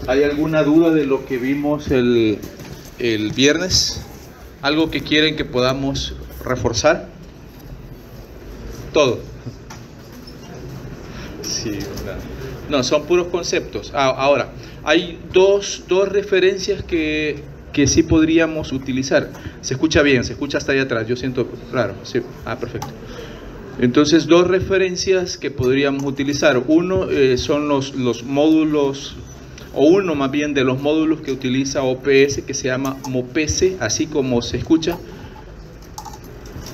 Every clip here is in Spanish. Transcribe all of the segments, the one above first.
¿Hay alguna duda de lo que vimos el viernes? ¿Algo que quieren que podamos reforzar? Todo. Sí, ¿verdad? No, son puros conceptos. Ahora, hay dos referencias que sí podríamos utilizar. Se escucha bien, se escucha hasta allá atrás. Yo siento, claro, sí. Perfecto. Entonces, dos referencias que podríamos utilizar. Uno son los módulos, o uno más bien de los módulos que utiliza OPS, que se llama MOPESE, así como se escucha.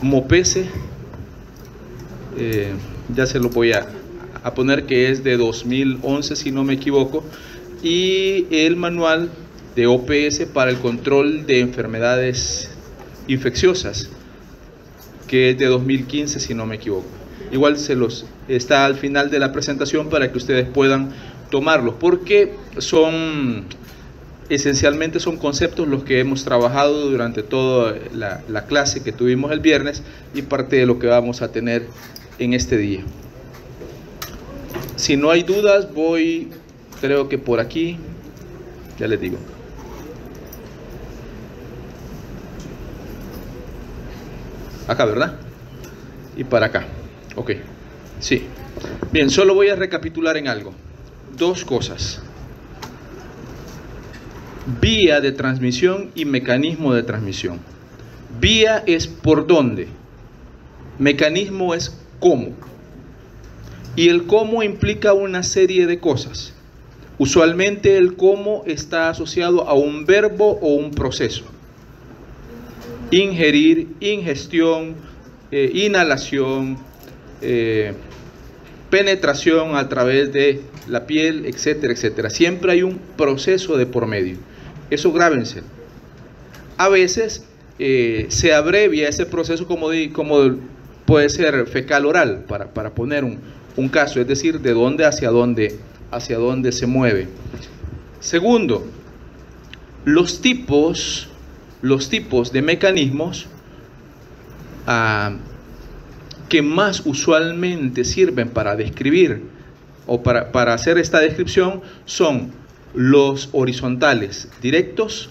MOPESE. Ya se lo voy a poner, que es de 2011 si no me equivoco, y el manual de OPS para el control de enfermedades infecciosas, que es de 2015 si no me equivoco. Igual está al final de la presentación para que ustedes puedan tomarlos, porque esencialmente son conceptos los que hemos trabajado durante toda la clase que tuvimos el viernes y parte de lo que vamos a tener en este día. Si no hay dudas, creo que por aquí, ya les digo. Acá, ¿verdad? Y para acá. Ok. Sí. Bien, solo voy a recapitular en algo. Dos cosas. Vía de transmisión y mecanismo de transmisión. Vía es por dónde. Mecanismo es cómo. Y el cómo implica una serie de cosas. Usualmente el cómo está asociado a un verbo o un proceso. Ingerir, ingestión, inhalación, penetración a través de la piel, etcétera, etcétera. Siempre hay un proceso de por medio. Eso grábense. A veces se abrevia ese proceso como puede ser fecal oral, para poner un caso, es decir, de dónde hacia dónde se mueve. Segundo, los tipos de mecanismos que más usualmente sirven para describir o para hacer esta descripción son los horizontales, directos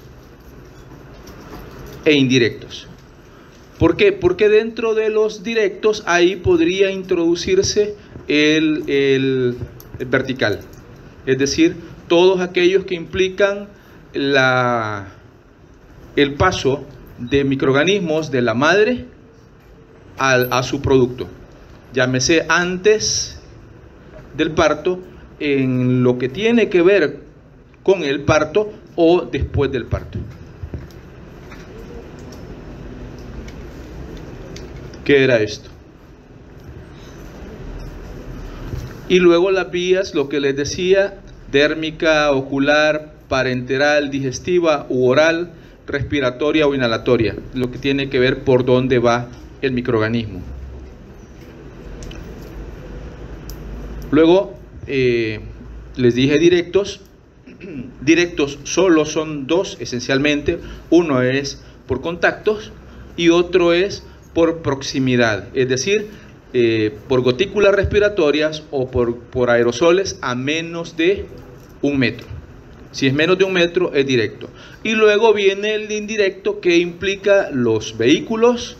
e indirectos. ¿Por qué? Porque dentro de los directos ahí podría introducirse el vertical, es decir, todos aquellos que implican el paso de microorganismos de la madre a su producto, llámese antes del parto, en lo que tiene que ver con el parto o después del parto. ¿Qué era esto? Y luego las vías, lo que les decía, dérmica, ocular, parenteral, digestiva u oral, respiratoria o inhalatoria, lo que tiene que ver por dónde va el microorganismo. Luego les dije directos. Directos solo son dos esencialmente. Uno es por contactos y otro es por proximidad, es decir, por gotículas respiratorias o por aerosoles a menos de 1 metro. Si es menos de 1 metro es directo. Y luego viene el indirecto, que implica los vehículos,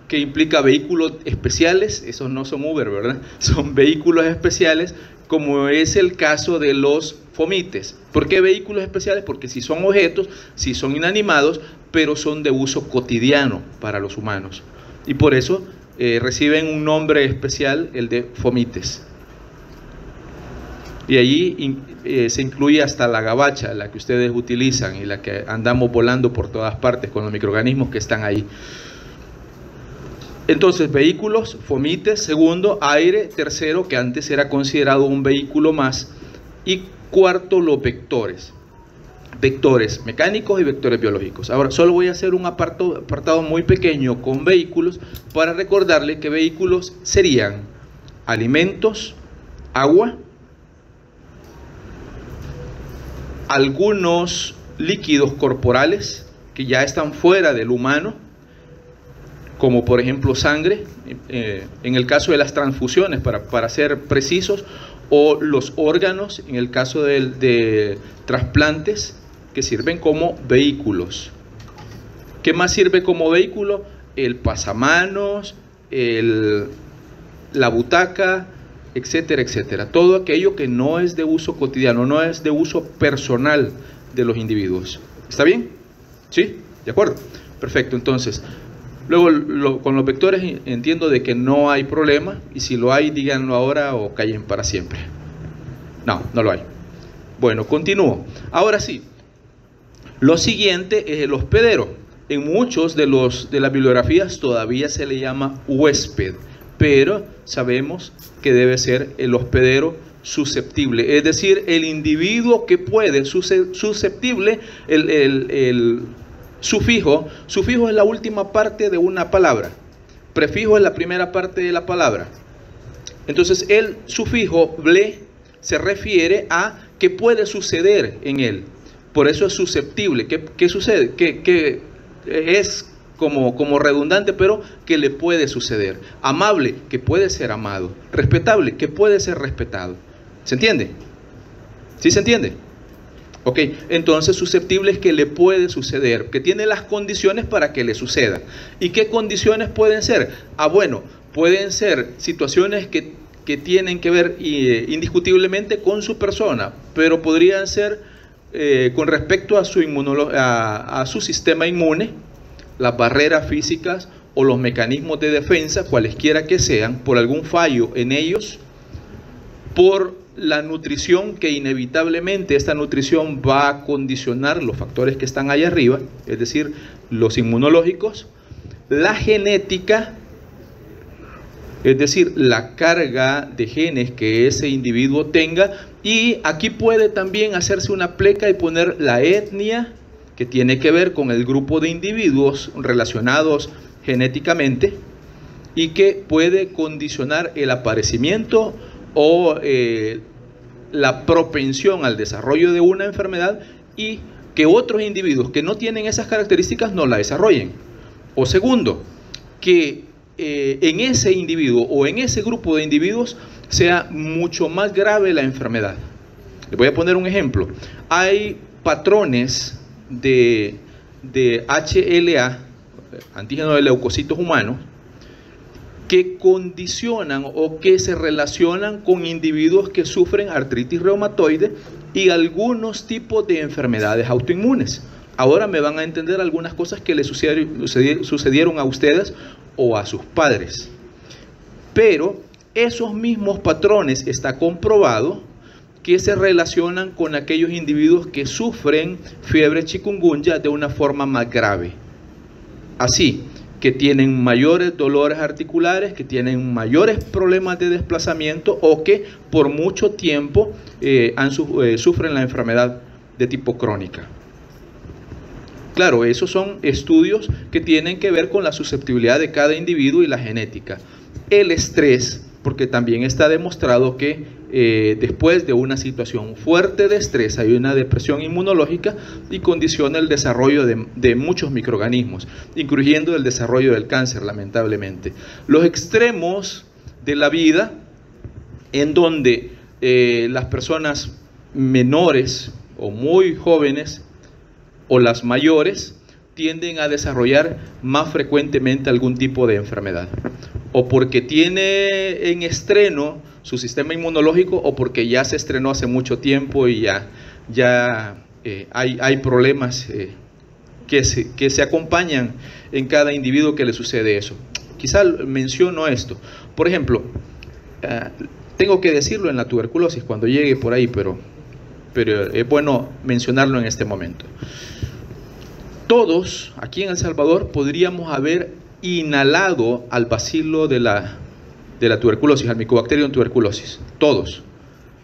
que implica vehículos especiales. Esos no son Uber, ¿verdad? Son vehículos especiales, como es el caso de los fomites. ¿Por qué vehículos especiales? Porque si son objetos, si son inanimados, pero son de uso cotidiano para los humanos. Y por eso reciben un nombre especial, el de fomites. Y allí se incluye hasta la gabacha, la que ustedes utilizan y la que andamos volando por todas partes con los microorganismos que están ahí. Entonces, vehículos, fomites. Segundo, aire. Tercero, que antes era considerado un vehículo más. Y cuarto, los vectores. Vectores mecánicos y vectores biológicos. Ahora, solo voy a hacer un apartado muy pequeño con vehículos para recordarle que vehículos serían alimentos, agua, algunos líquidos corporales que ya están fuera del humano, como por ejemplo sangre, en el caso de las transfusiones, para ser precisos, o los órganos, en el caso de trasplantes, que sirven como vehículos. ¿Qué más sirve como vehículo? El pasamanos, la butaca, etcétera, etcétera. Todo aquello que no es de uso cotidiano, no es de uso personal de los individuos. ¿Está bien? ¿Sí? ¿De acuerdo? Perfecto. Entonces, luego con los vectores entiendo de que no hay problema, y si lo hay, díganlo ahora o callen para siempre. No, no lo hay. Bueno, continúo. Ahora sí, lo siguiente es el hospedero. En muchos de las bibliografías todavía se le llama huésped, pero sabemos que debe ser el hospedero susceptible, es decir, el individuo que puede, susceptible, el sufijo es la última parte de una palabra, prefijo es la primera parte de la palabra. Entonces el sufijo ble se refiere a que puede suceder en él, por eso es susceptible. ¿Qué sucede? Que es como redundante, pero que le puede suceder. Amable, que puede ser amado. Respetable, que puede ser respetado. ¿Se entiende? ¿Sí se entiende? Ok, entonces susceptible es que le puede suceder, que tiene las condiciones para que le suceda. ¿Y qué condiciones pueden ser? Bueno, pueden ser situaciones que tienen que ver indiscutiblemente con su persona, pero podrían ser con respecto a su sistema inmune, las barreras físicas o los mecanismos de defensa, cualesquiera que sean, por algún fallo en ellos, por la nutrición, que inevitablemente esta nutrición va a condicionar los factores que están ahí arriba, es decir, los inmunológicos, la genética, es decir, la carga de genes que ese individuo tenga, y aquí puede también hacerse una pleca y poner la etnia, que tiene que ver con el grupo de individuos relacionados genéticamente y que puede condicionar el aparecimiento o la propensión al desarrollo de una enfermedad, y que otros individuos que no tienen esas características no la desarrollen. O segundo, que en ese individuo o en ese grupo de individuos sea mucho más grave la enfermedad. Les voy a poner un ejemplo. Hay patrones de HLA, antígeno de leucocitos humanos, que condicionan o que se relacionan con individuos que sufren artritis reumatoide y algunos tipos de enfermedades autoinmunes. Ahora me van a entender algunas cosas que le sucedieron a ustedes o a sus padres. Pero esos mismos patrones está comprobado que se relacionan con aquellos individuos que sufren fiebre chikungunya de una forma más grave. Así que tienen mayores dolores articulares, que tienen mayores problemas de desplazamiento o que por mucho tiempo sufren la enfermedad de tipo crónica. Claro, esos son estudios que tienen que ver con la susceptibilidad de cada individuo y la genética. El estrés, porque también está demostrado que después de una situación fuerte de estrés hay una depresión inmunológica y condiciona el desarrollo de muchos microorganismos, incluyendo el desarrollo del cáncer, lamentablemente. Los extremos de la vida, en donde las personas menores o muy jóvenes o las mayores tienden a desarrollar más frecuentemente algún tipo de enfermedad, o porque tiene en estreno su sistema inmunológico, o porque ya se estrenó hace mucho tiempo y ya hay problemas que se acompañan en cada individuo que le sucede eso. Quizá menciono esto. Por ejemplo, tengo que decirlo en la tuberculosis cuando llegue por ahí, pero es bueno mencionarlo en este momento. Todos aquí en El Salvador podríamos haber inhalado al bacilo de la tuberculosis, al Mycobacterium tuberculosis, todos,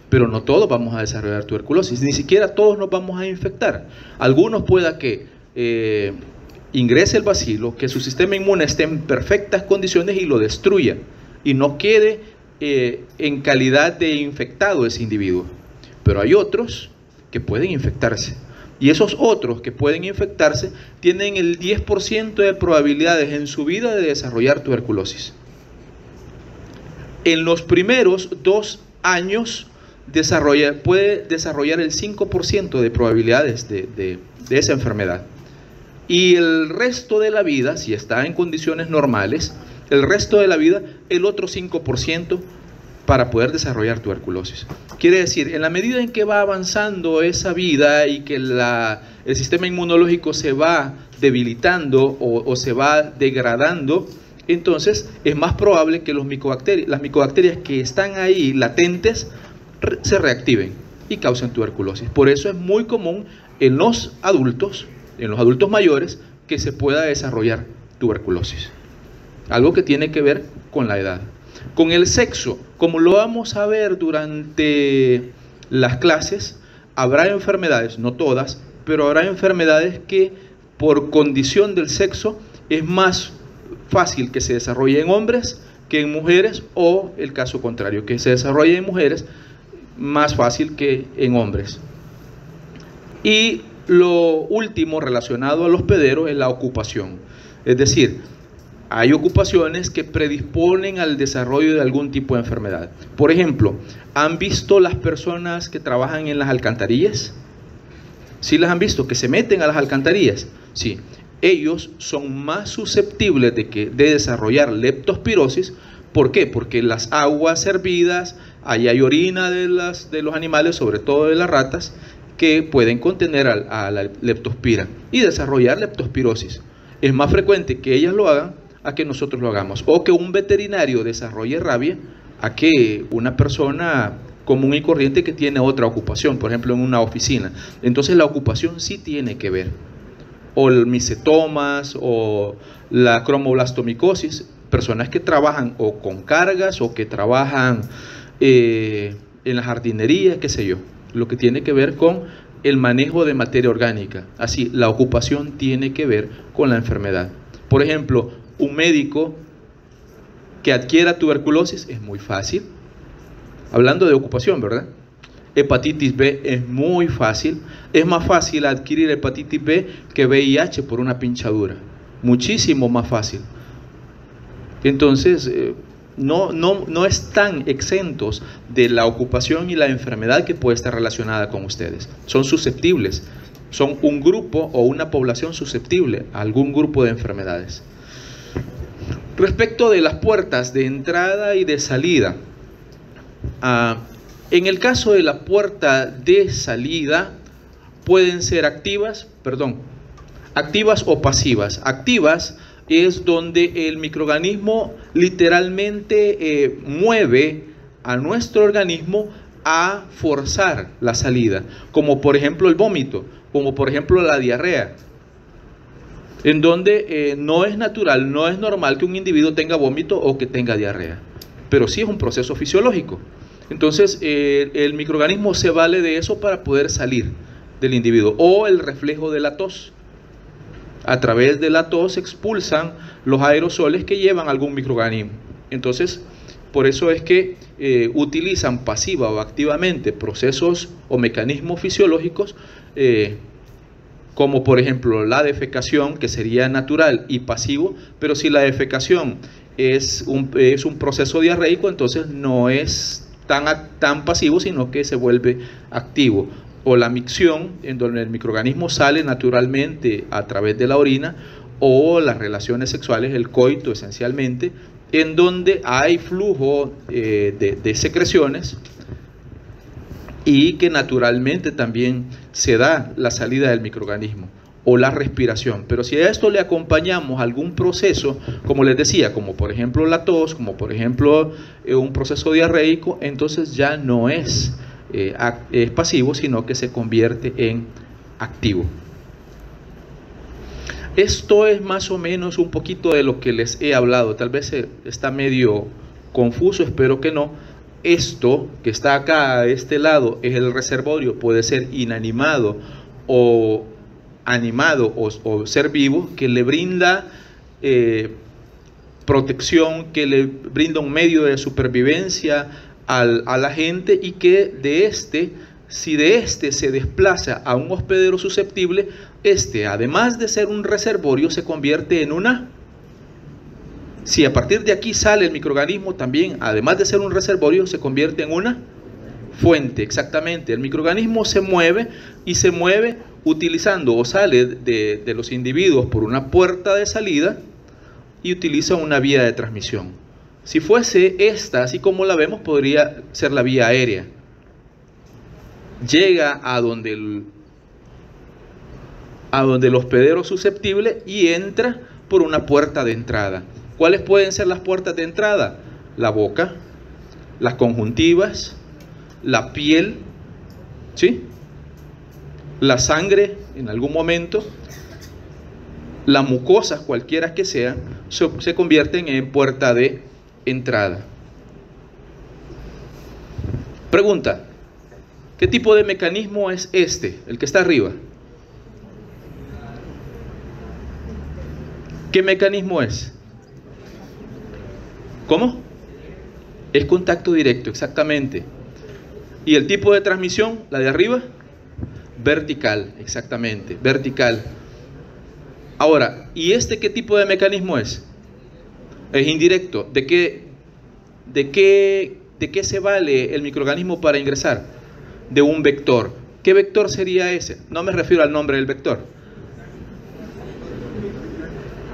pero no todos vamos a desarrollar tuberculosis, ni siquiera todos nos vamos a infectar. Algunos pueda que ingrese el bacilo, que su sistema inmune esté en perfectas condiciones y lo destruya, y no quede en calidad de infectado ese individuo, pero hay otros que pueden infectarse. Y esos otros que pueden infectarse tienen el 10% de probabilidades en su vida de desarrollar tuberculosis. En los primeros 2 años puede desarrollar el 5% de probabilidades de esa enfermedad. Y el resto de la vida, si está en condiciones normales, el resto de la vida, el otro 5% para poder desarrollar tuberculosis. Quiere decir, en la medida en que va avanzando esa vida y que el sistema inmunológico se va debilitando o se va degradando, entonces es más probable que las micobacterias que están ahí latentes se reactiven y causen tuberculosis. Por eso es muy común en los adultos mayores, que se pueda desarrollar tuberculosis. Algo que tiene que ver con la edad. Con el sexo, como lo vamos a ver durante las clases, habrá enfermedades, no todas, pero habrá enfermedades que por condición del sexo es más fácil que se desarrolle en hombres que en mujeres, o el caso contrario, que se desarrolle en mujeres más fácil que en hombres. Y lo último relacionado a los pederos es la ocupación. Es decir, hay ocupaciones que predisponen al desarrollo de algún tipo de enfermedad. Por ejemplo, ¿han visto las personas que trabajan en las alcantarillas? ¿Sí las han visto? Que se meten a las alcantarillas. Sí. Ellos son más susceptibles de desarrollar leptospirosis. ¿Por qué? Porque las aguas hervidas, ahí hay orina de los animales, sobre todo de las ratas, que pueden contener a la leptospira y desarrollar leptospirosis. Es más frecuente que ellas lo hagan a que nosotros lo hagamos, o que un veterinario desarrolle rabia a que una persona común y corriente que tiene otra ocupación, por ejemplo en una oficina. Entonces la ocupación sí tiene que ver, o el misetomas o la cromoblastomicosis, personas que trabajan o con cargas o que trabajan en la jardinería, qué sé yo, lo que tiene que ver con el manejo de materia orgánica. Así, la ocupación tiene que ver con la enfermedad. Por ejemplo, un médico que adquiera tuberculosis es muy fácil, hablando de ocupación, ¿verdad? Hepatitis B es muy fácil, es más fácil adquirir hepatitis B que VIH por una pinchadura, muchísimo más fácil. Entonces, no están exentos de la ocupación y la enfermedad que puede estar relacionada con ustedes. Son susceptibles, son un grupo o una población susceptible a algún grupo de enfermedades. Respecto de las puertas de entrada y de salida, en el caso de la puerta de salida pueden ser activas o pasivas. Activas es donde el microorganismo literalmente mueve a nuestro organismo a forzar la salida, como por ejemplo el vómito, como por ejemplo la diarrea, en donde no es natural, no es normal que un individuo tenga vómito o que tenga diarrea, pero sí es un proceso fisiológico. Entonces el microorganismo se vale de eso para poder salir del individuo, o el reflejo de la tos. A través de la tos se expulsan los aerosoles que llevan algún microorganismo. Entonces, por eso es que utilizan pasiva o activamente procesos o mecanismos fisiológicos, como por ejemplo la defecación, que sería natural y pasivo, pero si la defecación es un proceso diarreico, entonces no es tan pasivo, sino que se vuelve activo. O la micción, en donde el microorganismo sale naturalmente a través de la orina, o las relaciones sexuales, el coito esencialmente, en donde hay flujo de secreciones y que naturalmente también se da la salida del microorganismo, o la respiración. Pero si a esto le acompañamos algún proceso, como les decía, como por ejemplo la tos, como por ejemplo un proceso diarreico, entonces ya no es pasivo, sino que se convierte en activo. Esto es más o menos un poquito de lo que les he hablado. Tal vez está medio confuso, espero que no. Esto que está acá a este lado es el reservorio, puede ser inanimado o animado o ser vivo, que le brinda protección, que le brinda un medio de supervivencia a la gente, y que si de este se desplaza a un hospedero susceptible, además de ser un reservorio, se convierte en si a partir de aquí sale el microorganismo, también además de ser un reservorio, se convierte en una Fuente, exactamente. El microorganismo se mueve y se mueve utilizando o sale de los individuos por una puerta de salida y utiliza una vía de transmisión. Si fuese esta, así como la vemos, podría ser la vía aérea. Llega a donde el hospedero susceptible y entra por una puerta de entrada. ¿Cuáles pueden ser las puertas de entrada? La boca, las conjuntivas, la piel, ¿sí? La sangre en algún momento, las mucosas, cualquiera que sean, se convierten en puerta de entrada. Pregunta: ¿qué tipo de mecanismo es este, el que está arriba? ¿Qué mecanismo es? ¿Cómo? Es contacto directo, exactamente. ¿Y el tipo de transmisión, la de arriba? Vertical, exactamente, vertical. Ahora, ¿y este qué tipo de mecanismo es? Es indirecto. ¿De qué se vale el microorganismo para ingresar? De un vector. ¿Qué vector sería ese? No me refiero al nombre del vector.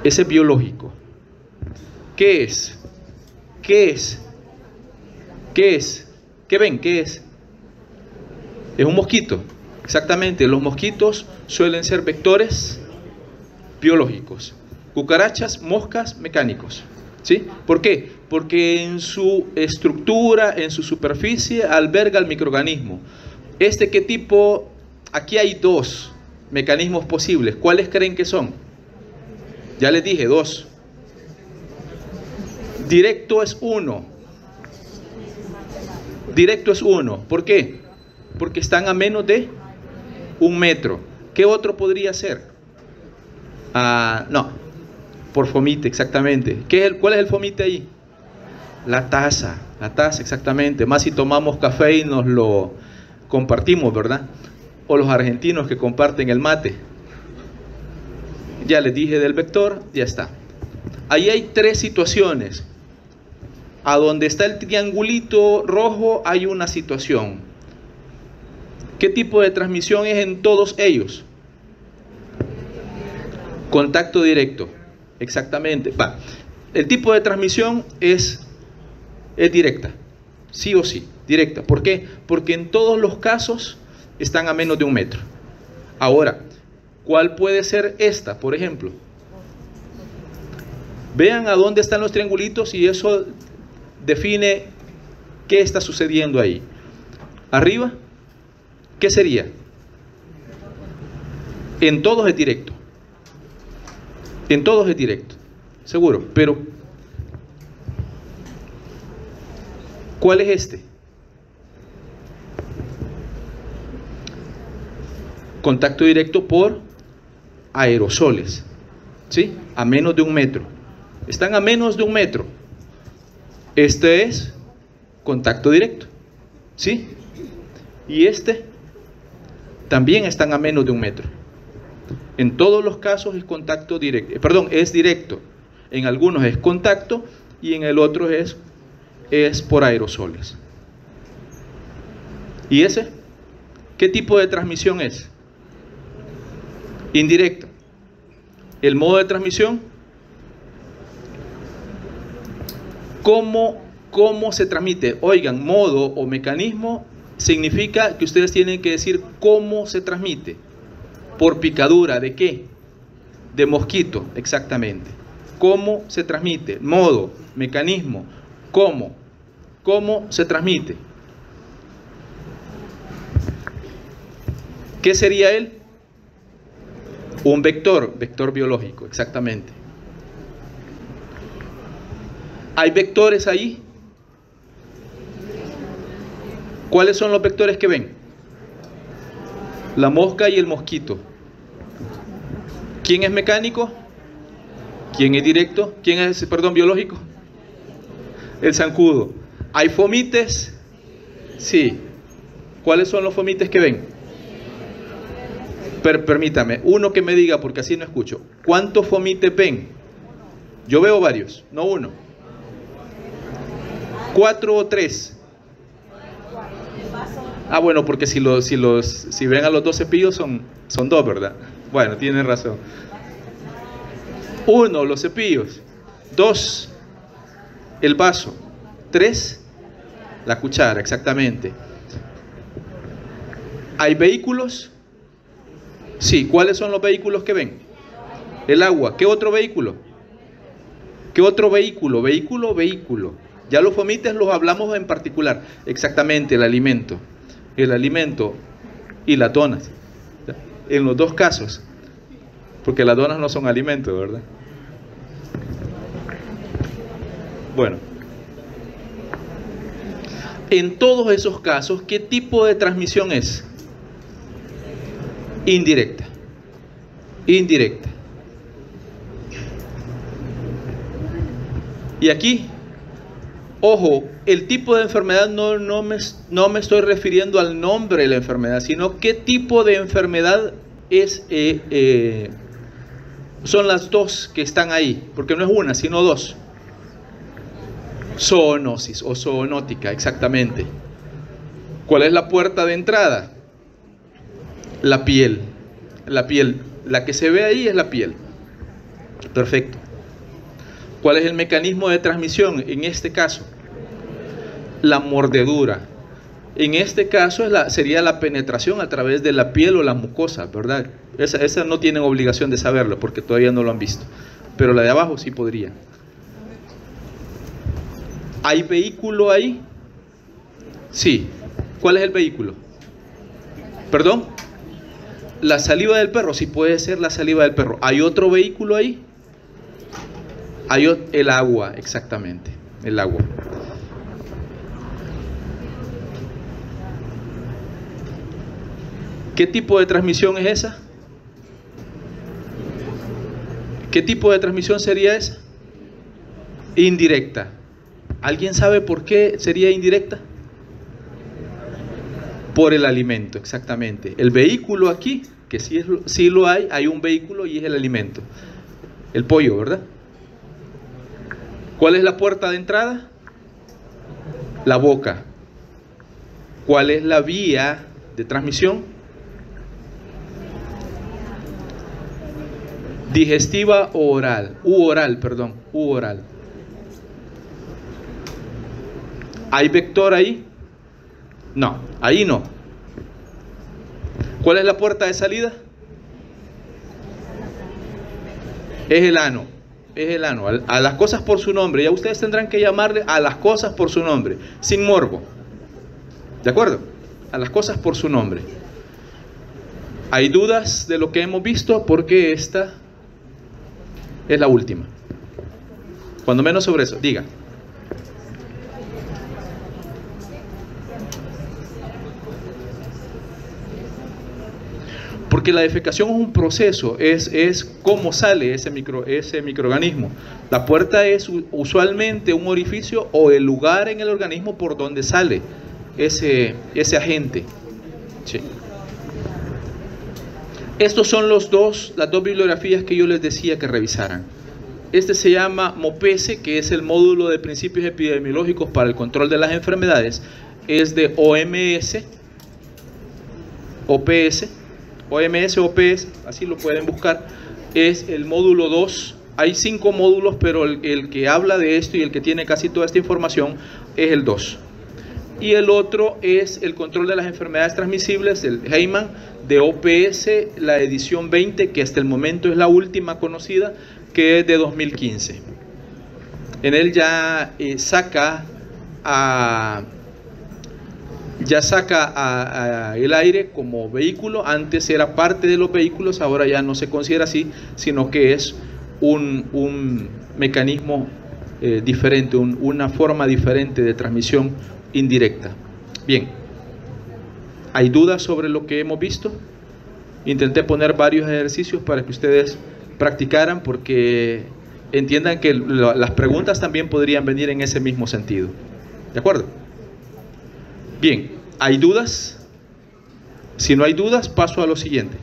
Ese es biológico. ¿Qué es? ¿Qué es? ¿Qué es? ¿Qué ven? ¿Qué es? Es un mosquito. Exactamente, los mosquitos suelen ser vectores biológicos. Cucarachas, moscas, mecánicos. ¿Sí? ¿Por qué? Porque en su estructura, en su superficie, alberga el microorganismo. ¿Qué tipo? Aquí hay dos mecanismos posibles. ¿Cuáles creen que son? Ya les dije, dos. Directo es uno. Directo es uno. ¿Por qué? Porque están a menos de 1 metro. ¿Qué otro podría ser? No, por fomite, exactamente. ¿Cuál es el fomite ahí? La taza, exactamente. Más si tomamos café y nos lo compartimos, ¿verdad? O los argentinos que comparten el mate. Ya les dije del vector, ya está. Ahí hay 3 situaciones. A donde está el triangulito rojo hay una situación. ¿Qué tipo de transmisión es en todos ellos? Contacto directo, exactamente. El tipo de transmisión es directa, sí o sí, directa. ¿Por qué? Porque en todos los casos están a menos de 1 metro. Ahora, ¿cuál puede ser esta, por ejemplo? Vean a dónde están los triangulitos y eso define qué está sucediendo ahí. Arriba, ¿qué sería? En todos es directo. En todos es directo, seguro. Pero, ¿cuál es este? Contacto directo por aerosoles, ¿sí? A menos de 1 metro. Están a menos de 1 metro. Este es contacto directo, ¿sí? Y este también están a menos de 1 metro. En todos los casos es contacto directo, es directo. En algunos es contacto y en el otro es por aerosoles. ¿Y ese? ¿Qué tipo de transmisión es? Indirecta. El modo de transmisión, ¿cómo se transmite? Oigan, modo o mecanismo significa que ustedes tienen que decir cómo se transmite. Por picadura, ¿de qué? De mosquito, exactamente. ¿Cómo se transmite? Modo, mecanismo, ¿cómo? ¿Cómo se transmite? ¿Qué sería él? Un vector biológico, exactamente. ¿Hay vectores ahí? ¿Cuáles son los vectores que ven? La mosca y el mosquito. ¿Quién es mecánico? ¿Quién es directo? ¿Quién es, biológico? El zancudo. ¿Hay fomites? Sí. ¿Cuáles son los fomites que ven? Permítame, uno que me diga, porque así no escucho. ¿Cuántos fomites ven? Yo veo varios, no uno. 4 o 3. Ah, bueno, porque si ven a los dos cepillos son dos, ¿verdad? Bueno, tienen razón. 1, los cepillos. 2, el vaso. 3, la cuchara, exactamente. ¿Hay vehículos? Sí. ¿Cuáles son los vehículos que ven? El agua. ¿Qué otro vehículo? ¿Qué otro vehículo? Vehículo. Ya los fomites los hablamos en particular. Exactamente, el alimento. El alimento y las donas. En los dos casos. Porque las donas no son alimentos, ¿verdad? Bueno. En todos esos casos, ¿qué tipo de transmisión es? Indirecta. Indirecta. Y aquí, ojo, el tipo de enfermedad no me estoy refiriendo al nombre de la enfermedad, sino qué tipo de enfermedad es, son las dos que están ahí, porque no es una, sino dos. Zoonosis o zoonótica, exactamente. ¿Cuál es la puerta de entrada? La piel. La piel, la que se ve ahí es la piel. Perfecto. ¿Cuál es el mecanismo de transmisión en este caso? La mordedura. En este caso sería la penetración a través de la piel o la mucosa, ¿verdad? Esa no tienen obligación de saberlo porque todavía no lo han visto. Pero la de abajo sí podría. ¿Hay vehículo ahí? Sí. ¿Cuál es el vehículo? ¿Perdón? La saliva del perro. Sí, puede ser la saliva del perro. ¿Hay otro vehículo ahí? Hay el agua, exactamente. El agua. ¿Qué tipo de transmisión es esa? ¿Qué tipo de transmisión sería esa? Indirecta. ¿Alguien sabe por qué sería indirecta? Por el alimento, exactamente. El vehículo aquí, que sí lo hay un vehículo y es el alimento. El pollo, ¿verdad? ¿Cuál es la puerta de entrada? La boca. ¿Cuál es la vía de transmisión? Digestiva o oral. U oral. ¿Hay vector ahí? No, ahí no. ¿Cuál es la puerta de salida? Es el ano. Es el ano. A las cosas por su nombre. Ya ustedes tendrán que llamarle a las cosas por su nombre, sin morbo. ¿De acuerdo? A las cosas por su nombre. ¿Hay dudas de lo que hemos visto? Porque esta es la última. Cuando menos sobre eso, diga. Porque la defecación es un proceso, es cómo sale ese microorganismo. La puerta es usualmente un orificio o el lugar en el organismo por donde sale ese agente. Sí. Estos son las dos bibliografías que yo les decía que revisaran. Este se llama MOPESE, que es el módulo de principios epidemiológicos para el control de las enfermedades. Es de OMS, OPS, así lo pueden buscar. Es el módulo 2. Hay 5 módulos, pero el que habla de esto y el que tiene casi toda esta información es el 2. Y el otro es el control de las enfermedades transmisibles, el Heyman, de OPS, la edición 20, que hasta el momento es la última conocida, que es de 2015. En él ya saca el aire como vehículo. Antes era parte de los vehículos, ahora ya no se considera así, sino que es un mecanismo diferente, una forma diferente de transmisión indirecta. Bien, ¿hay dudas sobre lo que hemos visto? Intenté poner varios ejercicios para que ustedes practicaran, porque entiendan que las preguntas también podrían venir en ese mismo sentido. ¿De acuerdo? Bien, ¿hay dudas? Si no hay dudas, paso a lo siguiente.